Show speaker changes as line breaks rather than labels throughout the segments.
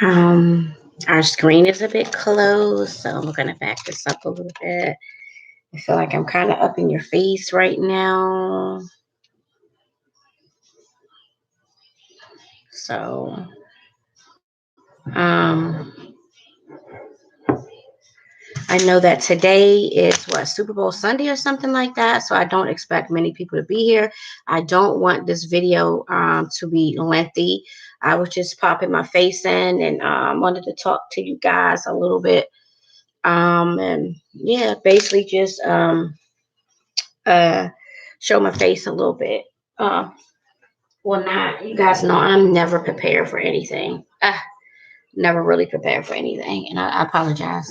Um, our screen is a bit closed, so I'm gonna back this up a little bit. I feel like I'm kind of up in your face right now. So, I know that today is what, Super Bowl Sunday or something like that. So I don't expect many people to be here. I don't want this video to be lengthy. I was just popping my face in and wanted to talk to you guys a little bit. And yeah, basically just uh, show my face a little bit. Uh, well, not, you guys know I'm never prepared for anything. Never really prepared for anything. And I apologize.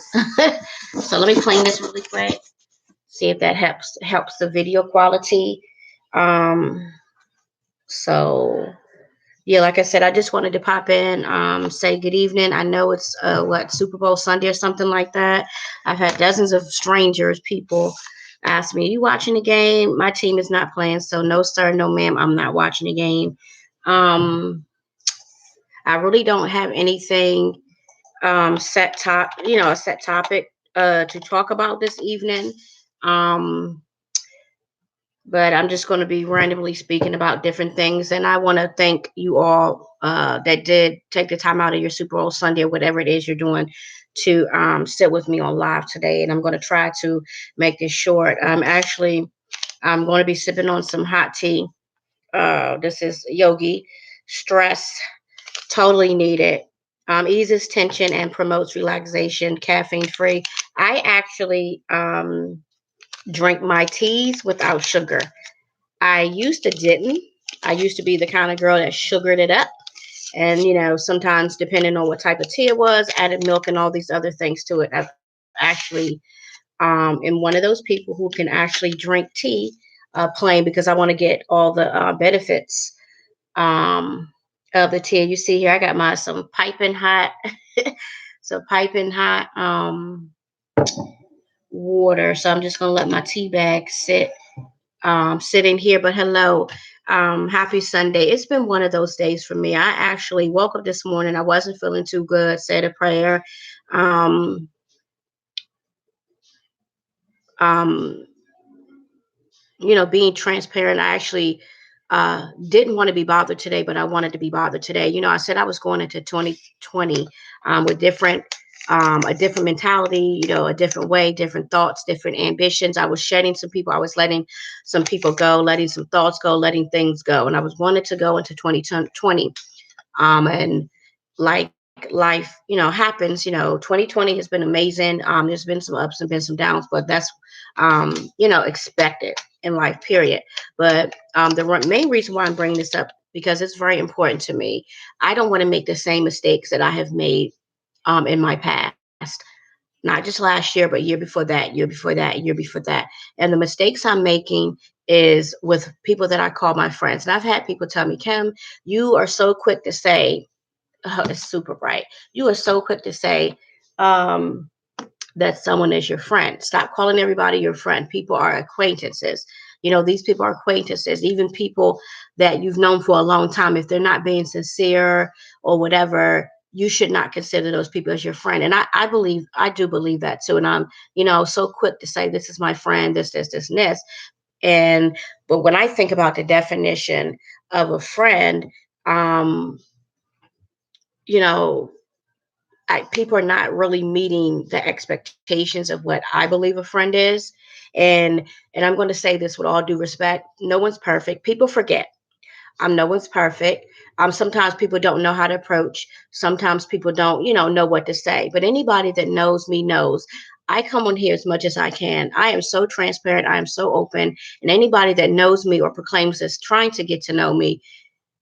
So let me clean this really quick. See if that helps the video quality. Um, so yeah, like I said, I just wanted to pop in, say good evening. I know it's what, Super Bowl Sunday or something like that. I've had dozens of strangers, people ask me, "You watching the game?" My team is not playing, so no sir, no ma'am, I'm not watching the game. Um, I really don't have anything a set topic to talk about this evening. Um, but I'm just going to be randomly speaking about different things. And I want to thank you all that did take the time out of your Super Bowl Sunday or whatever it is you're doing to sit with me on live today. And I'm going to try to make this short. I'm going to be sipping on some hot tea. This is Yogi Stress, totally needed. Eases tension and promotes relaxation, caffeine free. I actually drink my teas without sugar. I used to didn't. I used to be the kind of girl that sugared it up. And, sometimes depending on what type of tea it was, added milk and all these other things to it. I've actually am one of those people who can actually drink tea plain because I want to get all the benefits um, of the tea. You see here, I got my some piping hot, so piping hot water. So I'm just gonna let my tea bag sitting here. But hello, happy Sunday. It's been one of those days for me. I actually woke up this morning. I wasn't feeling too good. Said a prayer. Um, um, being transparent. I actually didn't want to be bothered today, but I wanted to be bothered today. I said I was going into 2020 with a different mentality, a different way, different thoughts, different ambitions. I was shedding some people. I was letting some people go, letting some thoughts go, letting things go. And I was wanted to go into 2020. And like life, happens, 2020 has been amazing. There's been some ups and been some downs, but that's, expected in life, period. But the main reason why I'm bringing this up, because it's very important to me. I don't want to make the same mistakes that I have made in my past, not just last year, but year before that, year before that, year before that. And the mistakes I'm making is with people that I call my friends. And I've had people tell me, Kim, you are so quick to say, oh, it's super bright. You are so quick to say um, that someone is your friend. Stop calling everybody your friend. People are acquaintances. These people are acquaintances, even people that you've known for a long time. If they're not being sincere or whatever, you should not consider those people as your friend. And I do believe that too. And I'm, so quick to say, this is my friend, this, and this. And, but when I think about the definition of a friend, um, you know, people are not really meeting the expectations of what I believe a friend is. And and I'm going to say this with all due respect. No one's perfect. People forget. No one's perfect. Sometimes people don't know how to approach. Sometimes people don't, know what to say. But anybody that knows me knows I come on here as much as I can. I am so transparent. I am so open. And anybody that knows me or proclaims this, trying to get to know me,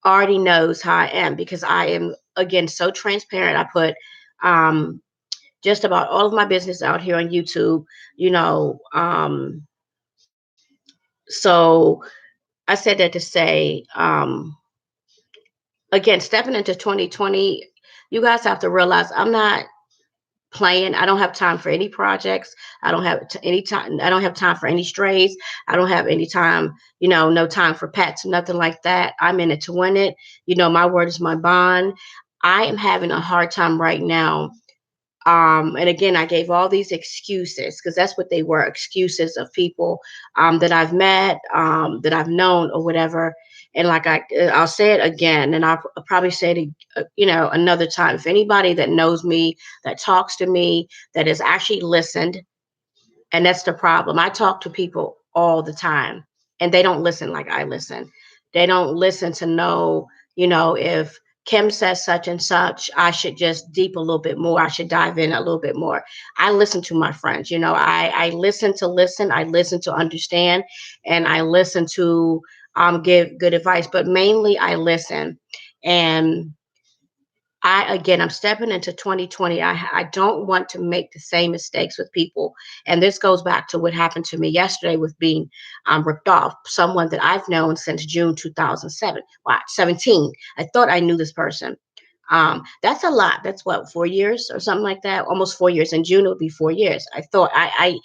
already knows how I am because I am, again, so transparent. I put um, just about all of my business out here on YouTube, you know. So I said that to say, again, stepping into 2020, you guys have to realize I'm not playing. I don't have time for any projects. I don't have any time. I don't have time for any strays. I don't have any time, no time for pets, nothing like that. I'm in it to win it. My word is my bond. I am having a hard time right now. And again, I gave all these excuses because that's what they were, excuses of people that I've met, that I've known, or whatever. And like I'll say it again, and I'll probably say it, another time. If anybody that knows me, that talks to me, that has actually listened, and that's the problem. I talk to people all the time, and they don't listen like I listen. They don't listen to know, if Kim says such and such, I should just deep a little bit more. I should dive in a little bit more. I listen to my friends. I listen to listen. I listen to understand, and I listen to give good advice. But mainly, I listen. And I'm stepping into 2020. I don't want to make the same mistakes with people. And this goes back to what happened to me yesterday with being ripped off. Someone that I've known since June 2007. Wow, 17. I thought I knew this person. That's a lot. That's what, 4 years or something like that. Almost 4 years. In June, it would be 4 years. I thought I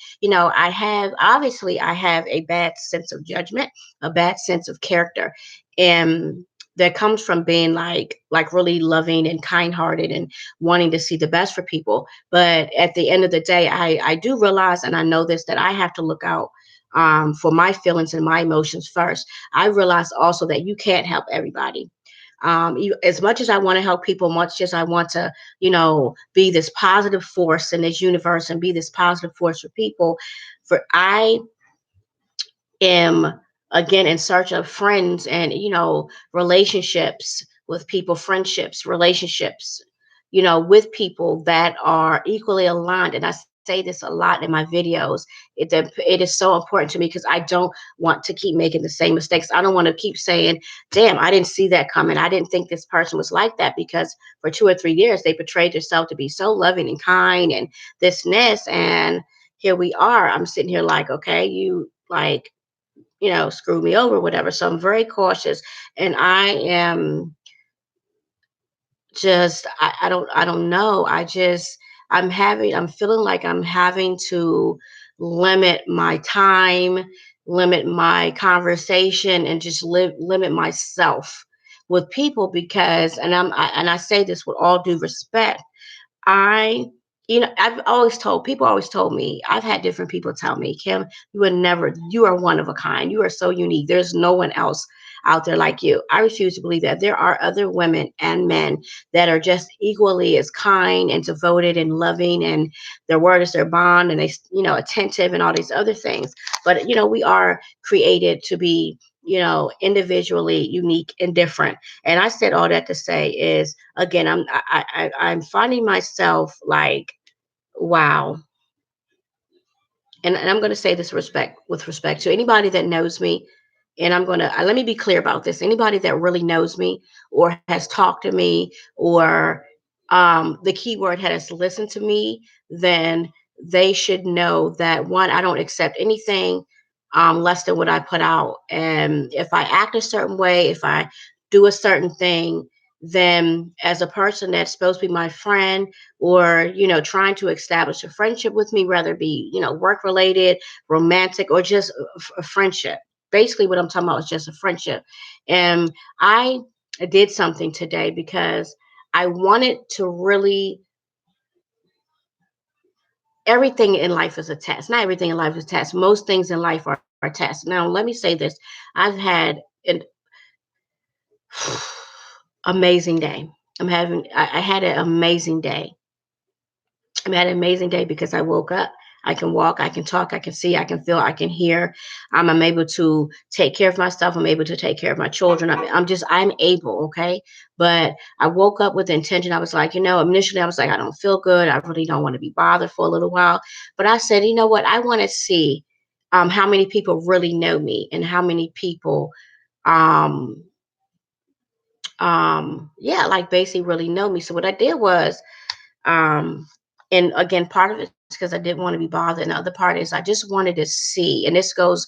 have, obviously, I have a bad sense of judgment, a bad sense of character. And that comes from being like really loving and kind-hearted and wanting to see the best for people. But at the end of the day, I do realize, and I know this, that I have to look out for my feelings and my emotions first. I realize also that you can't help everybody. As much as I want to help people, much as I want to, be this positive force in this universe and be this positive force for people, for I am again in search of friends and relationships with people, friendships, relationships, with people that are equally aligned. And I say this a lot in my videos. It is so important to me because I don't want to keep making the same mistakes. I don't want to keep saying, damn, I didn't see that coming. I didn't think this person was like that, because for 2 or 3 years they portrayed themselves to be so loving and kind and this and this. And here we are. I'm sitting here like, okay, you like, screw me over, whatever. So I'm very cautious, and I am just, I don't know. I'm feeling like I'm having to limit my time, limit my conversation, and just limit myself with people because, and I say this with all due respect. I, I've always told people, always told me, I've had different people tell me, Kim, you are one of a kind. You are so unique. There's no one else out there like you. I refuse to believe that there are other women and men that are just equally as kind and devoted and loving, and their word is their bond, and they, attentive and all these other things. But, we are created to be, individually unique and different. And I said all that to say is, again, I'm finding myself like, wow. And I'm going to say this with respect to anybody that knows me. And I'm going to let me be clear about this. Anybody that really knows me or has talked to me, or the key word has listened to me, then they should know that, one, I don't accept anything less than what I put out. And if I act a certain way, if I do a certain thing, then as a person that's supposed to be my friend, or trying to establish a friendship with me, whether it be work related, romantic, or just a friendship. Basically what I'm talking about is just a friendship. And I did something today because I wanted to really, everything in life is a test. Not everything in life is a test. Most things in life are tests. Now let me say this. I've had an amazing day. I had an amazing day. I had an amazing day because I woke up. I can walk, I can talk, I can see, I can feel, I can hear. I'm able to take care of myself. I'm able to take care of my children. I'm able, okay? But I woke up with the intention. I was like, initially I was like, I don't feel good. I really don't want to be bothered for a little while. But I said, you know what? I want to see how many people really know me, and how many people, um, yeah, like basically really know me. So what I did was, um, and again, part of it is because I didn't want to be bothered. And the other part is I just wanted to see, and this goes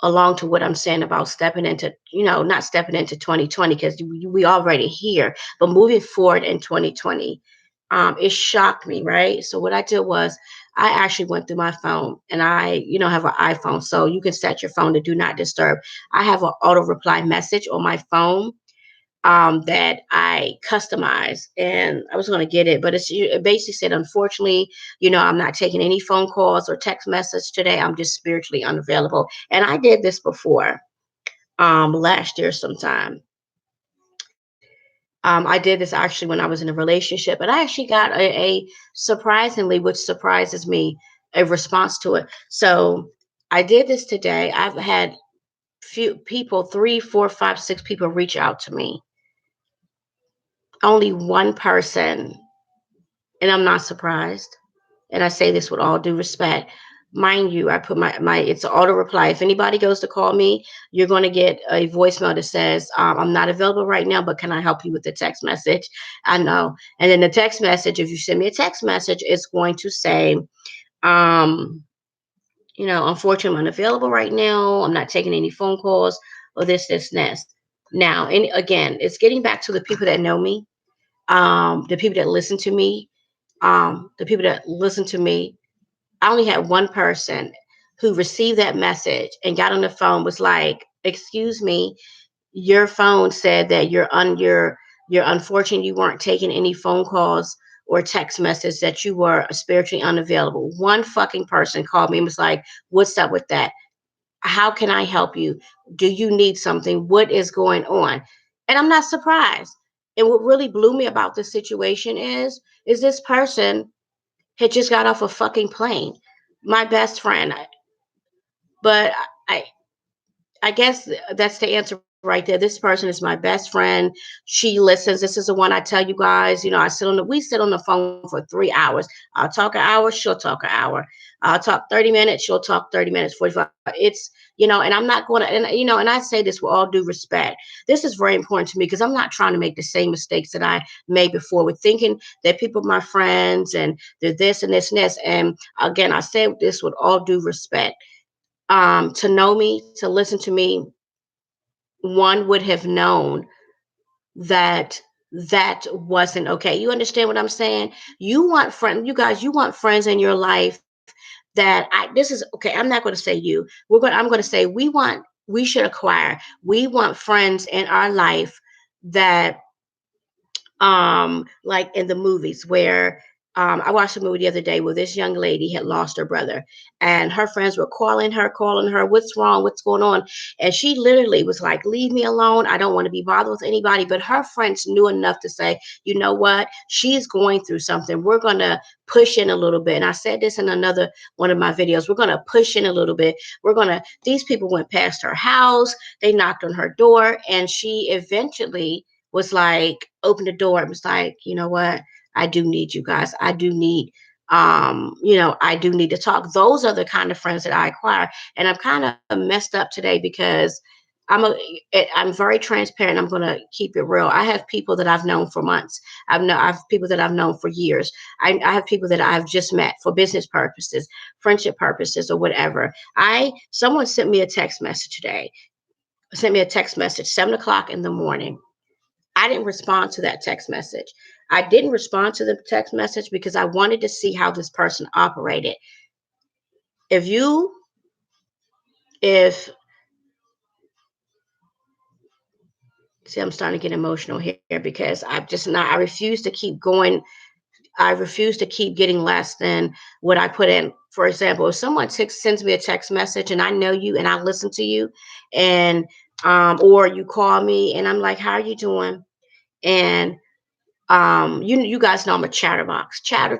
along to what I'm saying about stepping into, not stepping into 2020, because we already here, but moving forward in 2020. It shocked me, right? So what I did was I actually went through my phone, and I, have an iPhone, so you can set your phone to do not disturb. I have an auto reply message on my phone, that I customized, and I was going to get it, but it basically said, unfortunately, I'm not taking any phone calls or text message today. I'm just spiritually unavailable. And I did this before, last year sometime. I did this actually when I was in a relationship, and I actually got a surprisingly, which surprises me, a response to it. So I did this today. I've had few people, three, four, five, six people reach out to me. Only one person, and I'm not surprised. And I say this with all due respect. Mind you, I put my it's an auto reply. If anybody goes to call me, you're going to get a voicemail that says, I'm not available right now, but can I help you with the text message? I know. And then the text message, if you send me a text message, it's going to say, um, unfortunately, I'm unavailable right now. I'm not taking any phone calls or this, and this. Now, and again, it's getting back to the people that know me, the people that listen to me, the people that listen to me. I only had one person who received that message and got on the phone, was like, "Excuse me, your phone said that you're unfortunate, you weren't taking any phone calls or text messages, that you were spiritually unavailable." One fucking person called me and was like, "What's up with that? How can I help you? Do you need something? What is going on?" And I'm not surprised. And what really blew me about this situation is this person had just got off a fucking plane. My best friend. But I I guess that's the answer right there. This person is my best friend. She listens. This is the one I tell you guys. We sit on the phone for 3 hours. I'll talk an hour, she'll talk an hour. I'll talk 30 minutes, she'll talk 30 minutes, 45. And I'm not going to, and I say this with all due respect. This is very important to me because I'm not trying to make the same mistakes that I made before with thinking that people are my friends and they're this and this and this. And again, I say this with all due respect. To know me, to listen to me, one would have known that that wasn't okay. You understand what I'm saying? You guys, you want friends in your life that this is okay. I'm not going to say you. I'm going to say we should acquire. We want friends in our life that like in the movies where I watched a movie the other day where this young lady had lost her brother, and her friends were calling her, what's wrong, what's going on? And she literally was like, leave me alone, I don't want to be bothered with anybody. But her friends knew enough to say, you know what, she's going through something, we're going to push in a little bit. And I said this in another one of my videos, we're going to push in a little bit. These people went past her house, they knocked on her door, and she eventually was like, opened the door and was like, you know what? I do need you guys. I do need to talk. Those are the kind of friends that I acquire. And I'm kind of messed up today because I'm very transparent. I'm going to keep it real. I have people that I've known for months. I have people that I've known for years. I have people that I've just met for business purposes, friendship purposes, or whatever. Someone sent me a text message today. Sent me a text message, 7 o'clock in the morning. I didn't respond to that text message. I didn't respond to the text message because I wanted to see how this person operated. If you, if, See, I'm starting to get emotional here because I refuse to keep going. I refuse to keep getting less than what I put in. For example, if someone sends me a text message and I know you and I listen to you, and, or you call me and I'm like, how are you doing? And you guys know I'm a chatterbox. Chatter.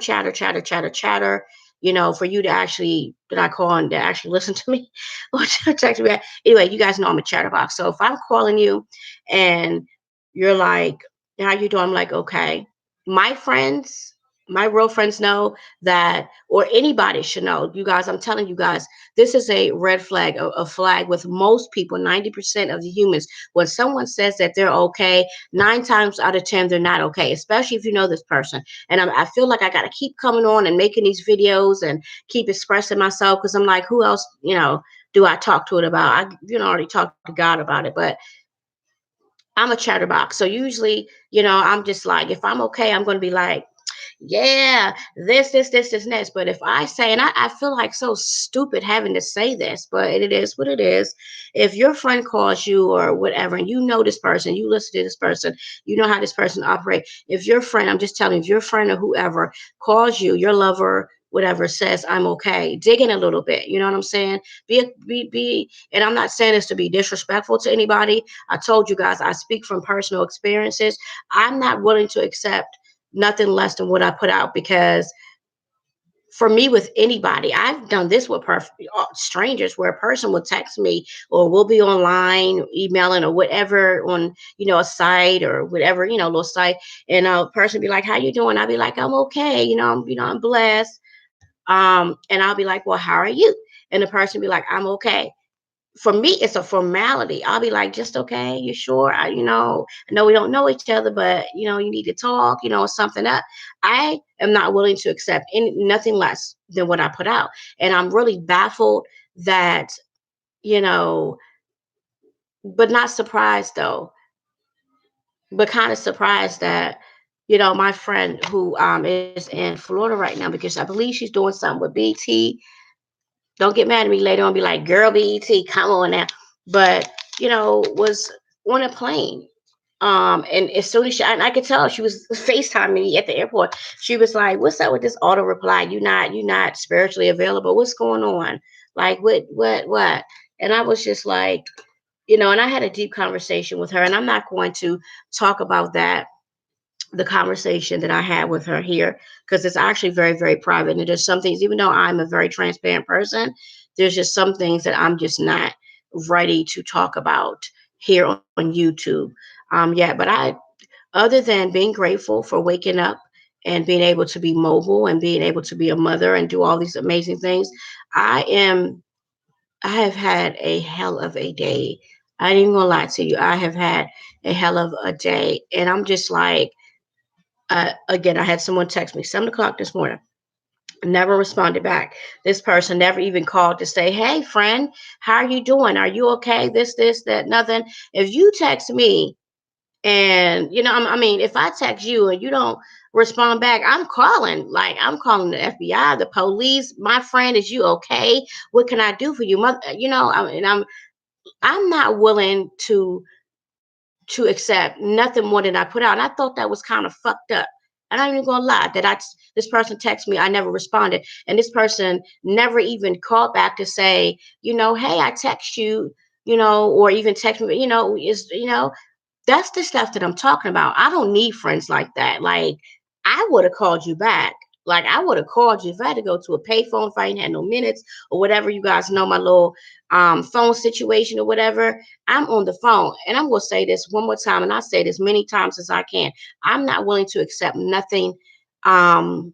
For you to actually that I call and to actually listen to me or text me back. Anyway, you guys know I'm a chatterbox. So if I'm calling you and you're like, how you doing? I'm like, okay. My friends, my real friends know that, or anybody should know. You guys, I'm telling you guys, this is a red flag, a flag with most people, 90% of the humans. When someone says that they're okay, 9 times out of 10 they're not okay, especially if you know this person. And I feel like I got to keep coming on and making these videos and keep expressing myself because I'm like, who else do I talk to it about? I already talked to God about it. But I'm a chatterbox, so usually I'm just like, if I'm okay, I'm going to be like, yeah, this next. But if I say, and I feel like so stupid having to say this, but it is what it is. If your friend calls you or whatever, and you know this person, you listen to this person, you know how this person operates. If your friend, I'm just telling you, if your friend or whoever calls you, your lover, whatever, says I'm okay, dig in a little bit. You know what I'm saying? Be. And I'm not saying this to be disrespectful to anybody. I told you guys, I speak from personal experiences. I'm not willing to accept nothing less than what I put out because for me with anybody, I've done this with strangers where a person will text me or we'll be online, emailing or whatever on, a site or whatever, little site. And a person be like, how you doing? I'll be like, I'm okay. I'm blessed. And I'll be like, well, how are you? And the person be like, I'm okay. For me, it's a formality. I'll be like, just okay, you sure? I know we don't know each other, but you need to talk, something up. I am not willing to accept nothing less than what I put out. And I'm really baffled that, you know, but not surprised though, but kind of surprised that, my friend who is in Florida right now because I believe she's doing something with BT. Don't get mad at me later on. Be like, girl, BET, come on now. But was on a plane. And as soon as and I could tell she was FaceTiming me at the airport. She was like, "What's up with this auto reply? You not spiritually available? What's going on? Like, what?" And I was just like, and I had a deep conversation with her, and I'm not going to talk about that the conversation that I had with her here because it's actually very, very private. And there's some things, even though I'm a very transparent person, there's just some things that I'm just not ready to talk about here on YouTube yet. But other than being grateful for waking up and being able to be mobile and being able to be a mother and do all these amazing things, I am, I have had a hell of a day. I ain't even gonna lie to you. I have had a hell of a day. And I'm just like, again, I had someone text me 7 o'clock this morning. Never responded back. This person never even called to say, "Hey, friend, how are you doing? Are you okay? This, that, nothing." If you text me, and I mean, if I text you and you don't respond back, I'm calling. Like I'm calling the FBI, the police. My friend, is you okay? What can I do for you, mother? And I'm not willing to accept nothing more than I put out. And I thought that was kind of fucked up. And I'm not even gonna lie that this person texted me, I never responded, and this person never even called back to say, hey, I text you, or even text me, that's the stuff that I'm talking about. I don't need friends like that. Like, I would have called you back. Like, I would have called you if I had to go to a payphone, if I ain't had no minutes or whatever. You guys know my little phone situation or whatever. I'm on the phone. And I'm going to say this one more time, and I say this many times as I can. I'm not willing to accept nothing um,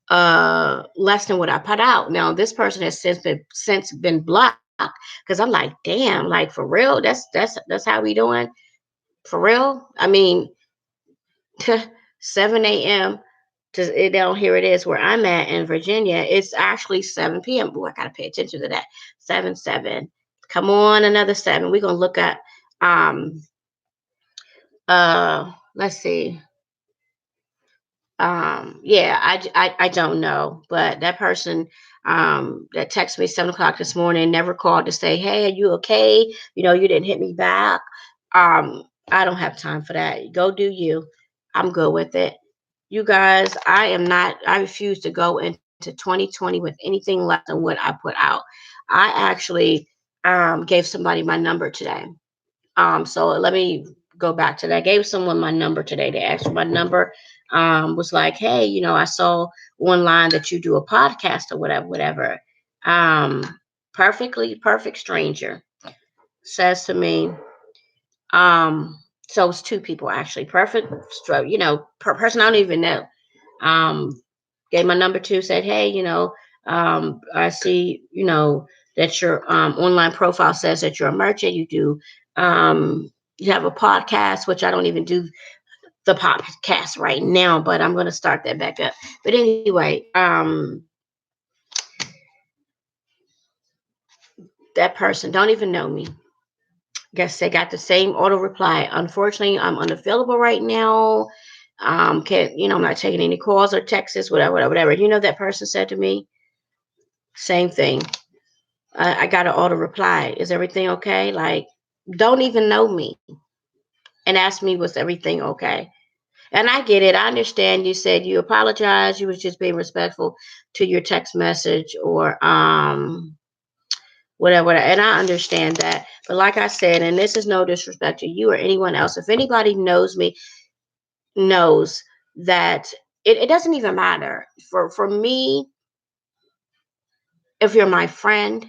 less than what I put out. Now, this person has since been blocked because I'm like, damn, like for real, that's how we doing. For real? I mean, 7 a.m. to down here it is where I'm at in Virginia. It's actually 7 p.m. Oh, I gotta pay attention to that. 7. Come on, another 7. We're gonna look at um let's see. Yeah, I don't know, but that person that texted me 7 o'clock this morning never called to say, hey, are you okay? You didn't hit me back. I don't have time for that. Go do you. I'm good with it. You guys, I refuse to go into 2020 with anything less than what I put out. I actually gave somebody my number today. So let me go back to that. I gave someone my number today. They asked for my number. Was like, hey, I saw online that you do a podcast or whatever, whatever. Um, perfect stranger says to me, so it's two people actually. Person I don't even know. Um, gave my number to, said, hey, I see, that your online profile says that you're a merchant. You have a podcast, which I don't even do the podcast right now, but I'm going to start that back up. But anyway, that person don't even know me. Guess they got the same auto reply. Unfortunately, I'm unavailable right now. Can't, I'm not taking any calls or texts, whatever, whatever, whatever. You know, that person said to me, same thing. I got an auto reply. Is everything okay? Like, don't even know me and ask me, was everything okay? And I get it. I understand you said you apologize. You was just being respectful to your text message or whatever. And I understand that. But like I said, and this is no disrespect to you or anyone else. If anybody knows me, knows that it doesn't even matter. For me, if you're my friend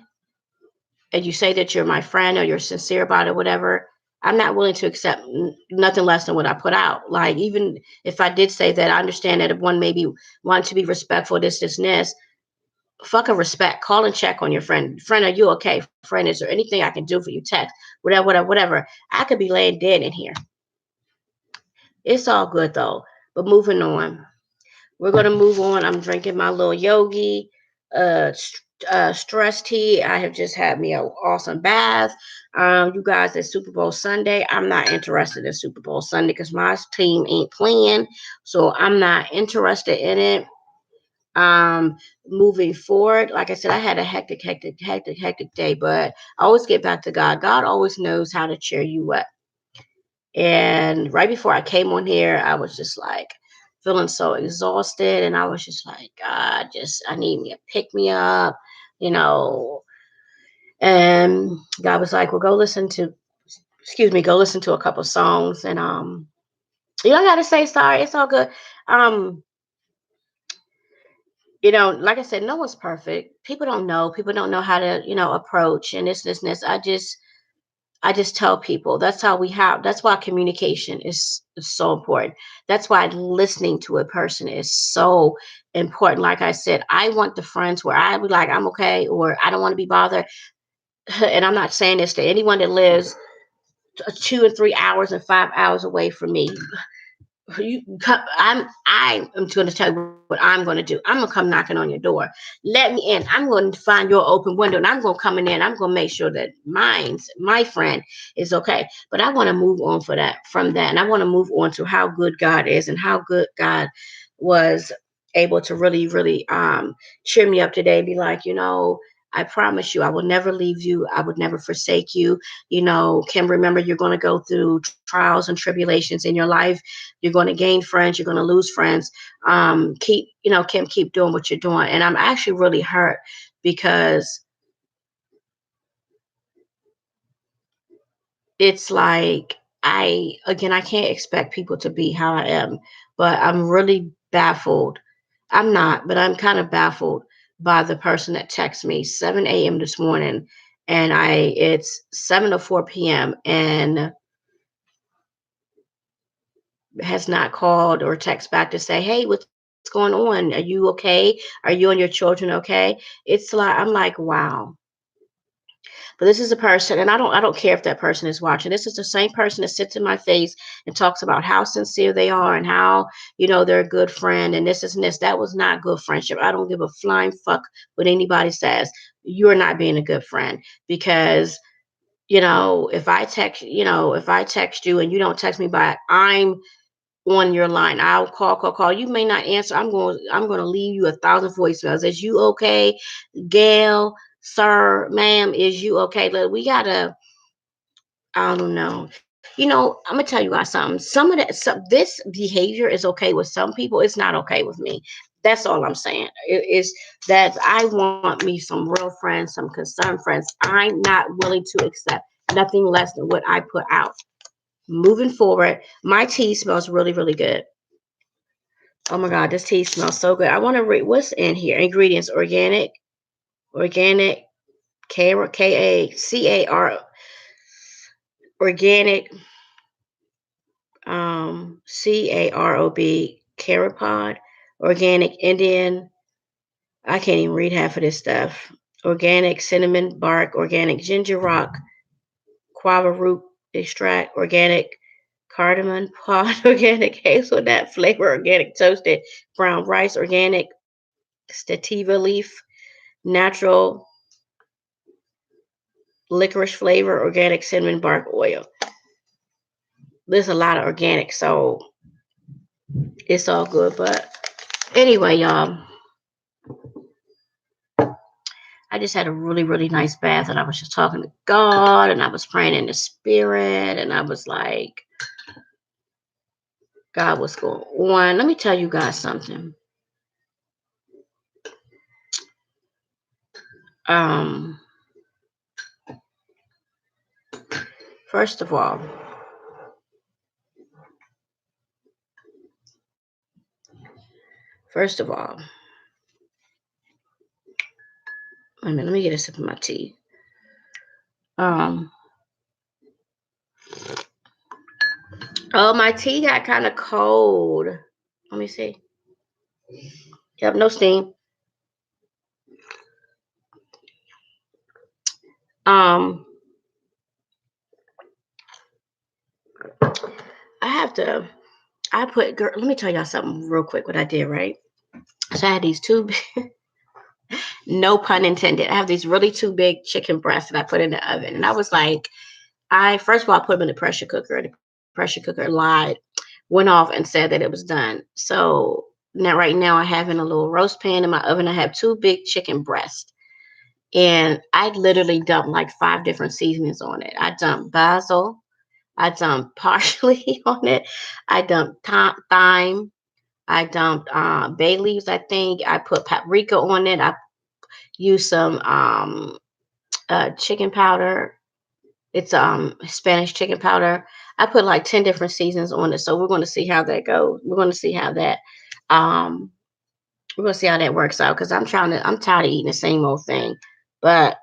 and you say that you're my friend or you're sincere about it, whatever, I'm not willing to accept nothing less than what I put out. Like, even if I did say that, I understand that if one maybe want to be respectful, and this, fuck a respect. Call and check on your friend. Friend, are you okay? Friend, is there anything I can do for you? Text, whatever, whatever, whatever. I could be laying dead in here. It's all good though. But moving on. We're gonna move on. I'm drinking my little yogi stress tea. I have just had me an awesome bath. You guys, it's Super Bowl Sunday. I'm not interested in Super Bowl Sunday because my team ain't playing, so I'm not interested in it. Um, Moving forward, like I said, I had a hectic day, but I always get back to God. God always knows how to cheer you up. And right before I came on here, I was just like feeling so exhausted. And I was just like, God, I need me to pick me up, you know. And God was like, well, go listen to a couple songs. And, you don't got to say sorry. It's all good. Um, like I said, no one's perfect. People don't know. People don't know how to, approach and this. I just tell people that's why communication is so important. That's why listening to a person is so important. Like I said, I want the friends where I be like, I'm okay, or I don't want to be bothered. And I'm not saying this to anyone that lives 2 and 3 hours and 5 hours away from me. I am going to tell you what I'm going to do. I'm going to come knocking on your door. Let me in. I'm going to find your open window and I'm going to come in there and I'm going to make sure that my friend is okay. But I want to move on from that. And I want to move on to how good God is and how good God was able to really, really cheer me up today. Be like, I promise you, I will never leave you. I would never forsake you. Kim, remember, you're going to go through trials and tribulations in your life. You're going to gain friends. You're going to lose friends. Kim, keep doing what you're doing. And I'm actually really hurt because it's like, I can't expect people to be how I am, but I'm really baffled. I'm not, but I'm kind of baffled by the person that texted me 7 a.m. this morning, and it's 7:04 p.m. and has not called or text back to say, hey, what's going on? Are you okay? Are you and your children okay? It's like, I'm like, wow. But this is a person, and I don't care if that person is watching. This is the same person that sits in my face and talks about how sincere they are and how, they're a good friend and this and this. That was not good friendship. I don't give a flying fuck what anybody says. You're not being a good friend because if I text you and you don't text me back, I'm on your line. I'll call. You may not answer. I'm going to leave you 1,000 voicemails. Is you okay, Gail, sir, ma'am? Is you okay? Look, we gotta. I don't know. I'm gonna tell you guys something. This behavior is okay with some people. It's not okay with me. That's all I'm saying. It is that I want me some real friends, some concerned friends. I'm not willing to accept nothing less than what I put out. Moving forward, my tea smells really, really good. Oh my God, this tea smells so good. I want to read what's in here. Ingredients: organic, K-A-C-A-R, organic, CAROB, carapod, organic Indian. I can't even read half of this stuff. Organic cinnamon bark, organic ginger rock, guava root extract, organic cardamom pod, organic hazelnut flavor, organic toasted brown rice, organic sativa leaf, natural licorice flavor, organic cinnamon bark oil. There's a lot of organic, so It's all good. But anyway, y'all, I just had a really, really nice bath, and I was just talking to God, and I was praying in the spirit, and I was like, God, what's going on? Let me tell you guys something. Um, first of all, first of all, wait a minute, let me get a sip of my tea. Um, oh, my tea got kind of cold. Let me see. Yep, no steam. Um, I have to. I put. Girl, let me tell y'all something real quick. What I did, right? So I had these two. No pun intended. I have these really two big chicken breasts that I put in the oven, and I was like, I first of all I put them in the pressure cooker. And the pressure cooker lied, went off, and said that it was done. So now, right now, I have in a little roast pan in my oven. I have two big chicken breasts. And I literally dumped like five different seasonings on it. I dumped basil. I dumped parsley on it. I dumped thyme. I dumped bay leaves. I think I put paprika on it. I used some chicken powder. It's Spanish chicken powder. I put like 10 different seasons on it. So we're going to see how that goes. We're going to see how that um we're going to see how that works out because I'm tired of eating the same old thing. But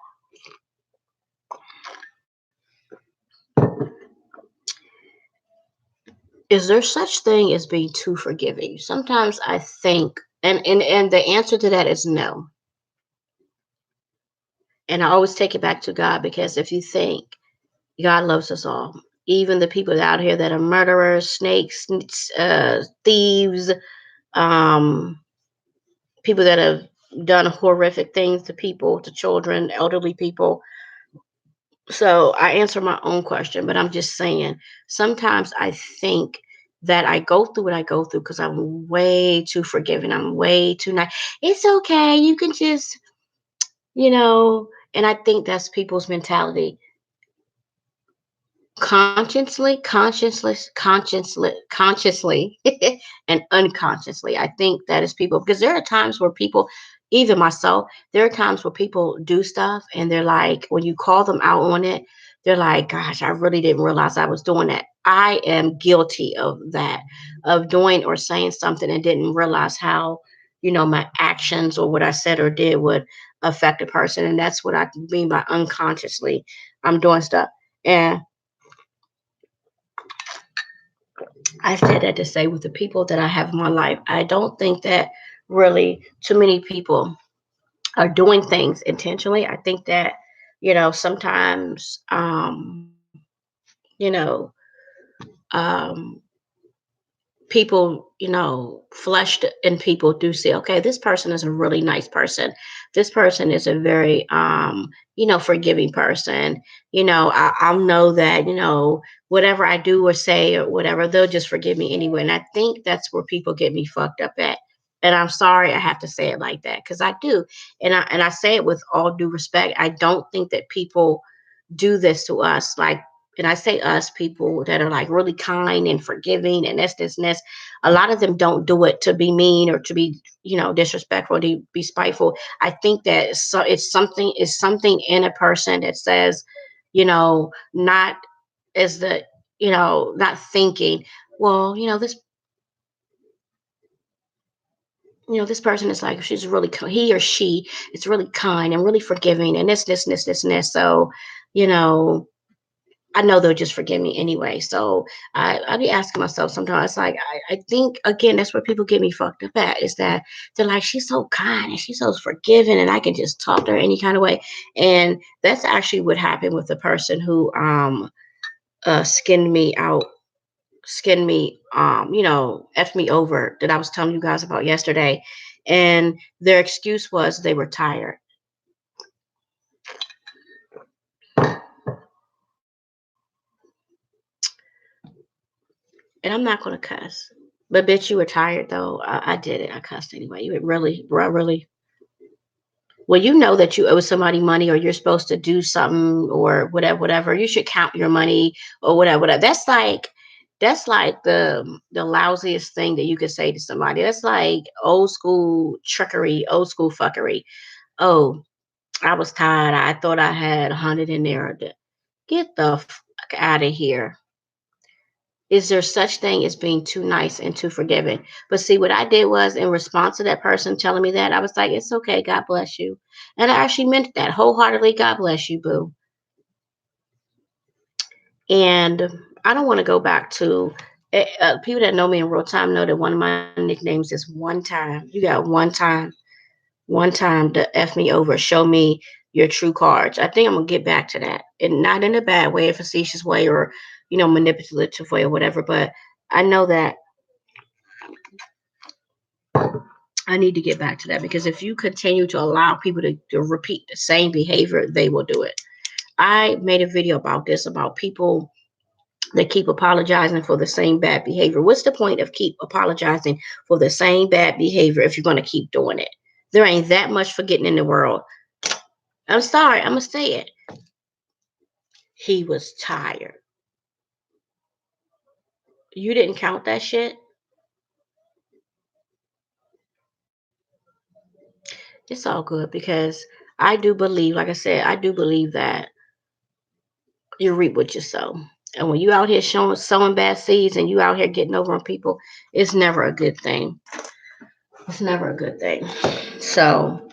is there such thing as being too forgiving? Sometimes I think, and the answer to that is no. And I always take it back to God because if you think God loves us all, even the people out here that are murderers, snakes, thieves, um, people that have done horrific things to people, to children, elderly people. So I answer my own question, but I'm just saying sometimes I think that I go through what I go through because I'm way too forgiving. I'm way too nice. It's okay. You can just, and I think that's people's mentality. Consciously, and unconsciously. I think that is people because there are times where people, even myself, there are times where people do stuff and they're like, when you call them out on it, they're like, gosh, I really didn't realize I was doing that. I am guilty of that, of doing or saying something and didn't realize how, my actions or what I said or did would affect a person. And that's what I mean by unconsciously. I'm doing stuff. And I said that to say with the people that I have in my life, I don't think that really too many people are doing things intentionally. I think that, sometimes, you know, um, people, fleshed and people do say, okay, this person is a really nice person. This person is a very, forgiving person. I'll know that, whatever I do or say or whatever, they'll just forgive me anyway. And I think that's where people get me fucked up at. And I'm sorry I have to say it like that because I do. And I say it with all due respect. I don't think that people do this to us. Like, and I say us, people that are like really kind and forgiving and and this. A lot of them don't do it to be mean or to be, disrespectful, to be spiteful. I think that it's something in a person that says, not as the, not thinking, well, this person is like, she's really, he or she is really kind and really forgiving and this. So, you know, I know they'll just forgive me anyway. So I be asking myself sometimes, like, I think, again, that's where people get me fucked up at is that they're like, she's so kind and she's so forgiving and I can just talk to her any kind of way. And that's actually what happened with the person who skinned me out, effed me over that I was telling you guys about yesterday. And their excuse was they were tired. And I'm not going to cuss. But bitch, you were tired though. I did it. I cussed anyway. You would really, bro, really. Well, you know that you owe somebody money or you're supposed to do something or whatever, whatever. You should count your money or whatever, whatever. That's like the lousiest thing that you could say to somebody. That's like old school trickery, old school fuckery. Oh, I was tired. I thought I had 100 in there. Get the fuck out of here. Is there such thing as being too nice and too forgiving? But see, what I did was in response to that person telling me that, I was like, it's okay. God bless you. And I actually meant that wholeheartedly. God bless you, boo. And I don't want to go back to people that know me in real time know that one of my nicknames is one time. You got one time to F me over, show me your true cards. I think I'm going to get back to that. And not in a bad way, a facetious way, or, manipulative way or whatever. But I know that I need to get back to that because if you continue to allow people to repeat the same behavior, they will do it. I made a video about this, about people that keep apologizing for the same bad behavior. What's the point of keep apologizing for the same bad behavior if you're going to keep doing it? There ain't that much forgetting in the world. I'm sorry, I'm going to say it. He was tired. You didn't count that shit? It's all good because I do believe, like I said, I do believe that you reap what you sow. And when you out here sowing bad seeds and you out here getting over on people, it's never a good thing. It's never a good thing. So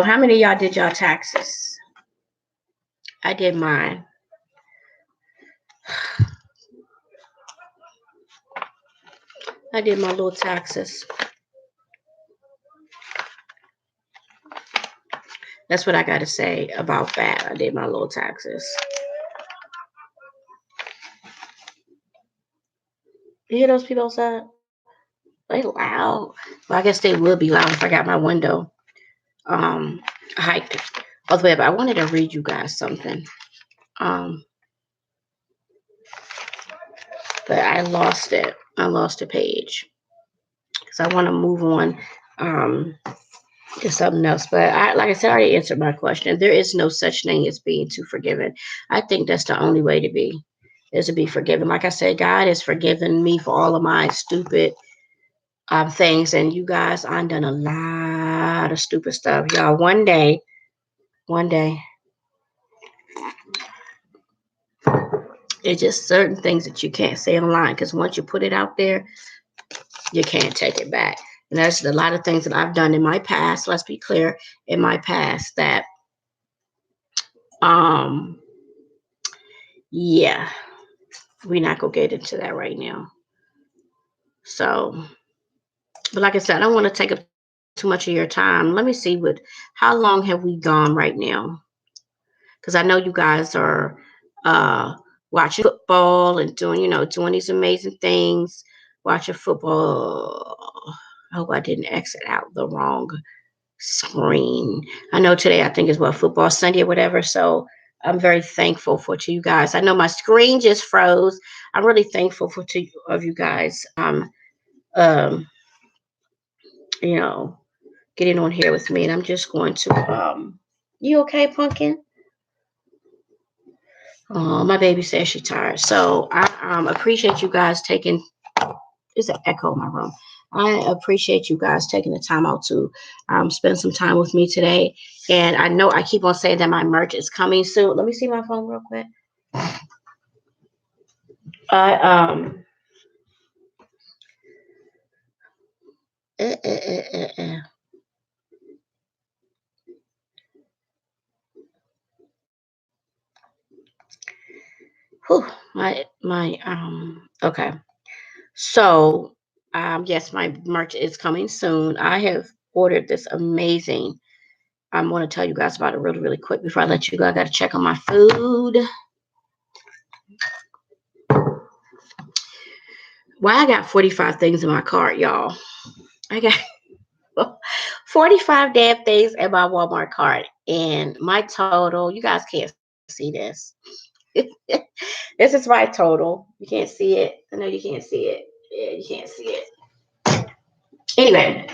how many of y'all did y'all taxes? I did mine. I did my little taxes. That's what I got to say about that. I did my little taxes. You hear those people outside? They loud. Well, I guess they will be loud if I got my window hiked all the way up. I wanted to read you guys something. Um, but I lost it. I lost a page because I want to move on to something else. But like I said, I already answered my question. There is no such thing as being too forgiven. I think that's the only way to be, is to be forgiven. Like I said, God has forgiven me for all of my stupid things, and you guys, I've done a lot of stupid stuff, y'all. One day, it's just certain things that you can't say online because once you put it out there, you can't take it back. And there's a lot of things that I've done in my past. Let's be clear, in my past that, um, yeah, we're not gonna get into that right now. So, but like I said, I don't want to take up too much of your time. Let me see how long have we gone right now? Because I know you guys are uh watching football and doing these amazing things, watching football. I hope I didn't exit out the wrong screen. I know today I think is what, football Sunday or whatever. So I'm very thankful for to you guys. I know my screen just froze. I'm really thankful for two of you guys. Um, you know, getting on here with me, and I'm just going to You okay, pumpkin? Oh, my baby says she's tired. So I appreciate you guys taking. There's an echo in my room. I appreciate you guys taking the time out to spend some time with me today. And I know I keep on saying that my merch is coming soon. Let me see my phone real quick. I uh, uh, uh, uh, uh. Whew, my okay. So yes, my merch is coming soon. I have ordered this amazing. I'm going to tell you guys about it really, really quick before I let you go. I got to check on my food. Why I got 45 things in my cart, y'all. I got 45 damn things in my Walmart cart. And my total, you guys can't see this. This is my total. You can't see it. I know you can't see it. Yeah, you can't see it. Anyway,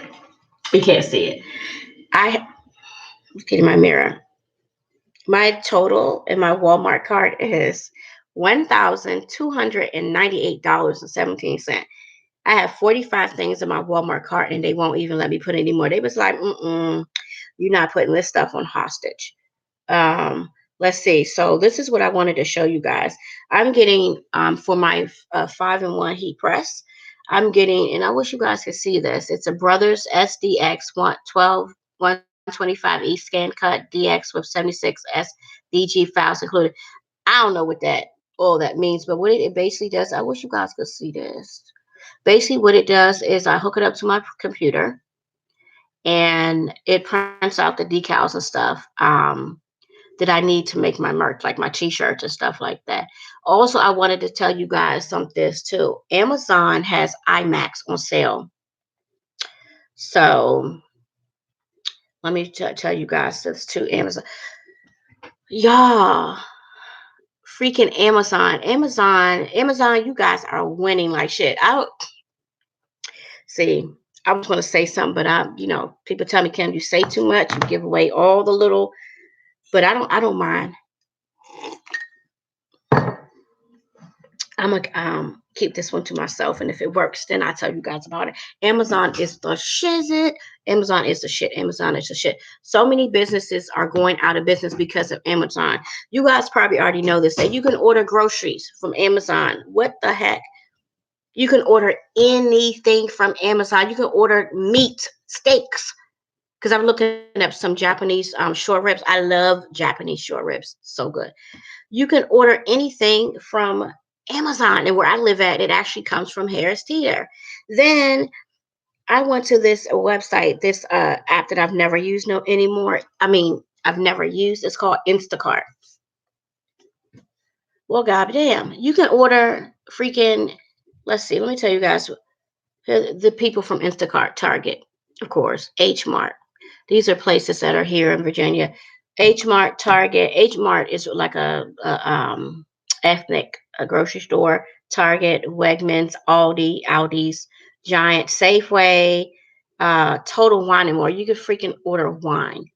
you can't see it. I Let's get in my mirror. My total in my Walmart cart is $1,298.17. I have 45 things in my Walmart cart and they won't even let me put any more. They was like, you're not putting this stuff on hostage. Let's see. So this is what I wanted to show you guys. I'm getting for my 5-in-1 heat press. I'm getting, and I wish you guys could see this. It's a Brothers SDX 125 E scan cut DX with 76 SDG files included. I don't know what that all that means, but what it basically does, I wish you guys could see this. Basically, what it does is I hook it up to my computer and it prints out the decals and stuff. That I need to make my merch, like my t-shirts and stuff like that. Also, I wanted to tell you guys something too. Amazon has IMAX on sale. So let me tell you guys this too. Amazon. Y'all, freaking Amazon, you guys are winning like shit. I don't see. I was going to say something, but people tell me, Kim, you say too much, you give away all the little, but I don't mind. I'm gonna keep this one to myself, and if it works, then I'll tell you guys about it. Amazon is the shit. Amazon is the shit. Amazon is the shit. So many businesses are going out of business because of Amazon. You guys probably already know this. That you can order groceries from Amazon. What the heck? You can order anything from Amazon. You can order meat, steaks. Because I'm looking up some Japanese short ribs. I love Japanese short ribs. So good. You can order anything from Amazon, and where I live at, it actually comes from Harris Teeter. Then I went to this website, this app that I've never used no anymore. I mean, I've never used. It's called Instacart. Well, goddamn, you can order freaking. Let's see. Let me tell you guys the people from Instacart, Target, of course, H Mart. These are places that are here in Virginia. H Mart, Target. H Mart is like a ethnic a grocery store. Target, Wegmans, Aldi's, Giant, Safeway, Total Wine and more. You can freaking order wine.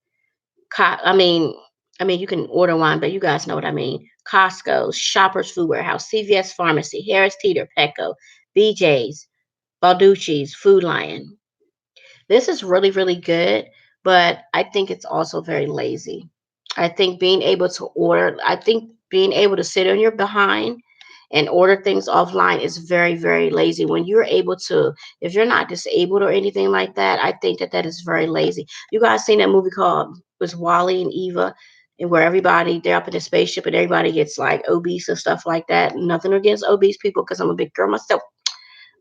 I mean, you can order wine, but you guys know what I mean. Costco, Shoppers Food Warehouse, CVS Pharmacy, Harris Teeter, Petco, BJ's, Balducci's, Food Lion. This is really, really good, but I think it's also very lazy. I think being able to sit on your behind and order things offline is very, very lazy. When you're able to, if you're not disabled or anything like that, I think that is very lazy. You guys seen that movie called was Wally and Eva, and where everybody they're up in a spaceship and everybody gets like obese and stuff like that. Nothing against obese people because I'm a big girl myself,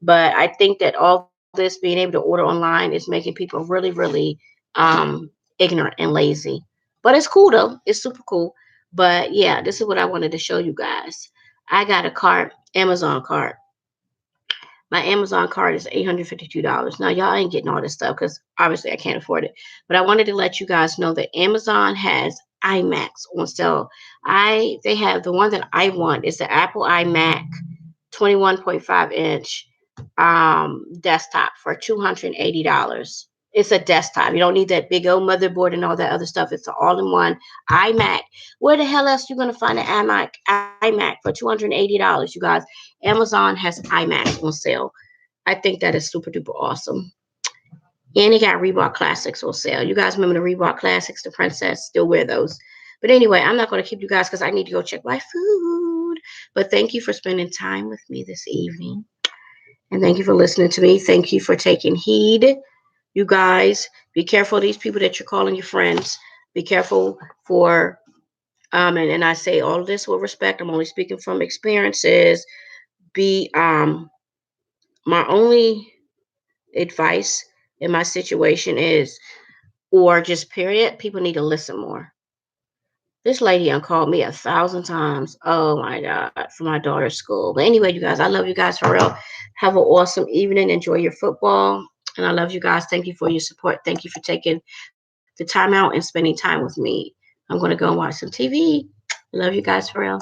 but I think that all this being able to order online is making people really, really ignorant and lazy. But it's cool though. It's super cool. But yeah, this is what I wanted to show you guys. I got a cart, Amazon cart. My Amazon card is $852. Now, y'all ain't getting all this stuff because obviously I can't afford it. But I wanted to let you guys know that Amazon has iMacs on sale. They have the one that I want is the Apple iMac 21.5 inch desktop for $280. It's a desktop. You don't need that big old motherboard and all that other stuff. It's an all-in-one iMac. Where the hell else you gonna find an iMac for $280, you guys? Amazon has iMacs on sale. I think that is super duper awesome. And they got Reebok Classics on sale. You guys remember the Reebok Classics? The Princess still wear those. But anyway, I'm not going to keep you guys because I need to go check my food. But thank you for spending time with me this evening. And thank you for listening to me. Thank you for taking heed. You guys, be careful of these people that you're calling your friends. Be careful for, and I say all of this with respect. I'm only speaking from experiences. Be, my only advice in my situation is, or just period, people need to listen more. This lady called me 1,000 times. Oh my God, for my daughter's school. But anyway, you guys, I love you guys for real. Have an awesome evening. Enjoy your football. And I love you guys. Thank you for your support. Thank you for taking the time out and spending time with me. I'm going to go and watch some TV. Love you guys for real.